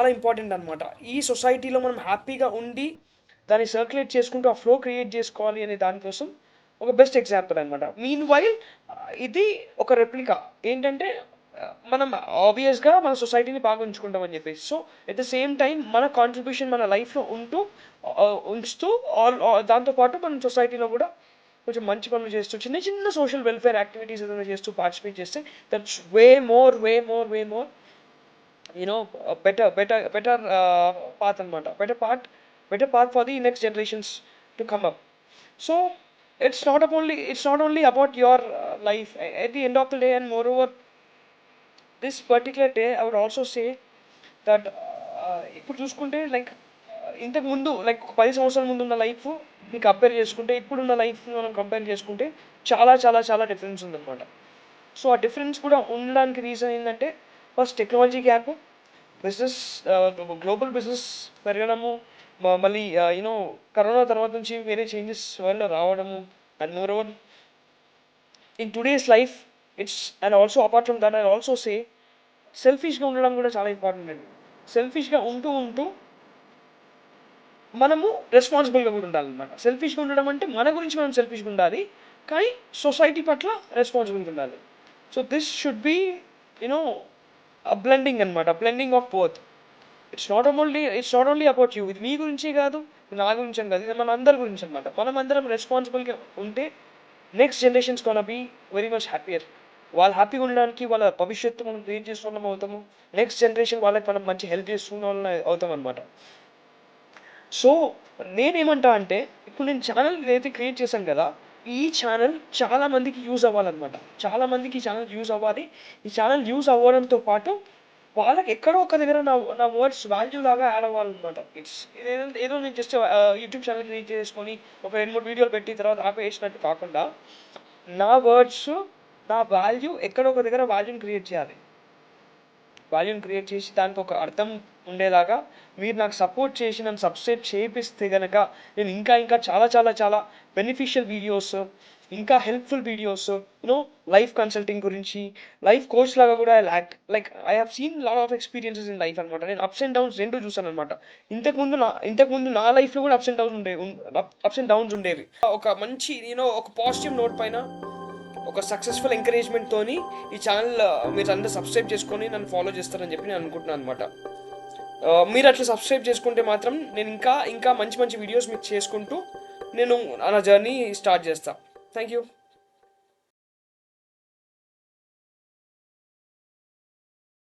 చాలా ఇంపార్టెంట్ అనమాట. ఈ సొసైటీలో మనం హ్యాపీగా ఉండి దాన్ని సర్క్యులేట్ చేసుకుంటూ ఆ ఫ్లో క్రియేట్ చేసుకోవాలి అనే దానికోసం ఒక బెస్ట్ ఎగ్జాంపుల్ అనమాట. మీన్ వైల్ ఇది ఒక రెప్లికా ఏంటంటే మనం ఆబ్వియస్గా మన సొసైటీని బాగా ఉంచుకుంటామని చెప్పేసి. So at the same time మన కాంట్రిబ్యూషన్ మన లైఫ్లో ఉంచుతూ దాంతోపాటు మనం సొసైటీలో కూడా కొంచెం మంచి పనులు చేస్తూ చిన్న చిన్న సోషల్ వెల్ఫేర్ యాక్టివిటీస్ ఏదైనా చేస్తూ పార్టిసిపేట్ చేస్తే that's way more better path అనమాట. better path for the next generations to come up. So it's not only about your life at the end of the day. And moreover, this particular day I would also say that ఇప్పుడు చూసుకుంటే like ఇంతకు ముందు like 10 సంవత్సరాల ముందు ఉన్న life compare చేసుకుంటే ఇప్పుడున్న లైఫ్ని మనం కంపేర్ చేసుకుంటే చాలా చాలా చాలా డిఫరెన్స్ ఉందన్నమాట. సో ఆ డిఫరెన్స్ కూడా ఉండడానికి రీజన్ ఏంటంటే first technology gap, business global business పెరగడము, మళ్ళీ కరోనా తర్వాత నుంచి వేరే చేంజెస్ వల్ల రావడము. And more over in today's life it's and also apart from that I also say సెల్ఫిష్గా ఉండడం కూడా చాలా ఇంపార్టెంట్ అండి. సెల్ఫిష్గా ఉంటూ మనము రెస్పాన్సిబుల్గా కూడా ఉండాలన్నమాట. సెల్ఫిష్గా ఉండడం అంటే మన గురించి మనం సెల్ఫిష్గా ఉండాలి, కానీ సొసైటీ పట్ల రెస్పాన్సిబుల్గా ఉండాలి. So this should be blending అనమాట, blending of both. It's not only about you. ఇది మీ గురించి కాదు, నా గురించి అని కాదు, ఇది మన అందరి గురించి అనమాట. మనం అందరం రెస్పాన్సిబుల్గా ఉంటే next generations gonna be very much happier. వాళ్ళు హ్యాపీగా ఉండడానికి వాళ్ళ భవిష్యత్తు మనం క్రియేట్ చేస్తున్న వాళ్ళం అవుతాము. నెక్స్ట్ జనరేషన్ వాళ్ళకి మనం మంచి హెల్ప్ చేస్తున్న వాళ్ళని అవుతాం అనమాట. సో నేనేమంటా అంటే ఇప్పుడు నేను ఛానల్ ఏదైతే క్రియేట్ చేశాను కదా, ఈ ఛానల్ చాలామందికి యూజ్ అవ్వాలన్నమాట. చాలామందికి ఈ ఛానల్ యూజ్ అవ్వాలి. ఈ ఛానల్ యూజ్ అవ్వడంతో పాటు వాళ్ళకి ఎక్కడో ఒక దగ్గర నా వర్డ్స్ వాల్యూ లాగా యాడ్ అవ్వాలన్నమాట. ఏదో నేను జస్ట్ యూట్యూబ్ ఛానల్ క్రియేట్ చేసుకొని ఒక 2-3 వీడియోలు పెట్టి తర్వాత ఆపేసినట్టు కాకుండా నా వర్డ్స్ నా వాల్యూ ఎక్కడో ఒక దగ్గర వాల్యూని క్రియేట్ చేయాలి. వాల్యూని క్రియేట్ చేసి దానికి ఒక అర్థం ఉండేలాగా మీరు నాకు సపోర్ట్ చేసి నన్ను సబ్స్క్రైబ్ చేపిస్తే కనుక నేను ఇంకా చాలా చాలా చాలా బెనిఫిషియల్ వీడియోస్, ఇంకా హెల్ప్ఫుల్ వీడియోస్, లైఫ్ కన్సల్టింగ్ గురించి, లైఫ్ కోచ్ లాగా కూడా like I have seen lot of experiences in life అనమాట. నేను అప్స్ అండ్ డౌన్స్ రెండు చూసాను అనమాట. ఇంతకుముందు నా లైఫ్లో కూడా అప్స్ అండ్ డౌన్స్ ఉండేవి. ఒక మంచి ఒక పాజిటివ్ నోట్ పైన ఒక సక్సెస్ఫుల్ ఎంకరేజ్మెంట్తోని ఈ ఛానల్ మీరు అందరూ సబ్స్క్రైబ్ చేసుకొని నన్ను ఫాలో చేస్తారని చెప్పి నేను అనుకుంటున్నాను అనమాట. మీరు అట్లా సబ్స్క్రైబ్ చేసుకుంటే మాత్రం నేను ఇంకా మంచి వీడియోస్ మీకు చేసుకుంటూ నేను నా జర్నీ స్టార్ట్ చేస్తాను. Thank you.